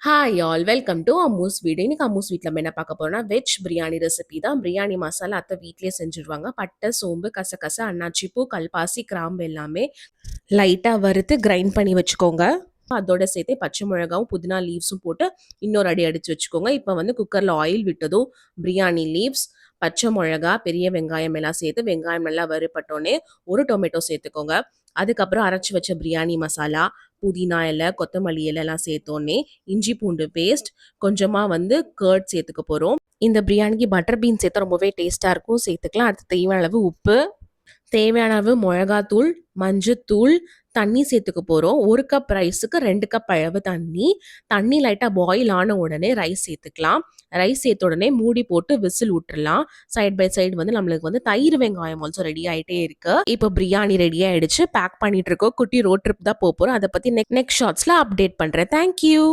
Hi all welcome to Ammu's வீடு. இன்னைக்கு அம்மூஸ் வீட்டில் நம்ம என்ன பார்க்க போறோம்னா வெஜ் பிரியாணி ரெசிபி தான். பிரியாணி மசாலா அத்தை வீட்லயே செஞ்சுருவாங்க. பட்டை, சோம்பு, கசகசா, அன்னாச்சி பூ, கல்பாசி, கிராம்பு எல்லாமே லைட்டாக வறுத்து கிரைண்ட் பண்ணி வச்சுக்கோங்க. அதோட சேர்த்து பச்சை மிளகாவும் புதினா லீவ்ஸும் போட்டு இன்னொரு அடி அடித்து வச்சுக்கோங்க. இப்போ வந்து குக்கரில் ஆயில் விட்டதும் பிரியாணி லீவ்ஸ், பச்சை மிளகா, பெரிய வெங்காயம் எல்லாம் சேர்த்து வெங்காயம் நல்லா வறுபட்டோன்னே ஒரு டொமேட்டோ சேர்த்துக்கோங்க. அதுக்கப்புறம் அரைச்சி வச்ச பிரியாணி மசாலா, புதினா இலை, கொத்தமல்லி இலை எல்லாம் சேர்த்தோன்னே இஞ்சி பூண்டு பேஸ்ட், கொஞ்சமாக வந்து கர்ட் சேர்த்துக்க போகிறோம். இந்த பிரியாணிக்கு பட்டர் பீன் சேர்த்தா ரொம்பவே டேஸ்ட்டாக இருக்கும், சேர்த்துக்கலாம். அடுத்து தேவையான அளவு உப்பு, தேவையான அளவு மிளகாத்தூள், மஞ்சத்தூள், தண்ணி சேர்த்துக்க போகிறோம். 1 கப் ரைஸுக்கு 2 கப் அளவு தண்ணி. தண்ணி லைட்டாக பாயில் ஆன உடனே ரைஸ் சேர்த்துக்கலாம். ரைஸ் சேர்த்த உடனே மூடி போட்டு விசில் விட்டுறலாம். சைட் பை சைடு வந்து நம்மளுக்கு வந்து தயிர் வெங்காயம் ஆல்சோ ரெடி ஆகிட்டே இருக்கு. இப்போ பிரியாணி ரெடி ஆயிடுச்சு. பேக் பண்ணிட்டு இருக்கோம். குட்டி ரோட் ட்ரிப் தான் போகிறோம். அதை பற்றி நெக்ஸ்ட் ஷார்ட்ஸில் அப்டேட் பண்ணுறேன். தேங்க்யூ.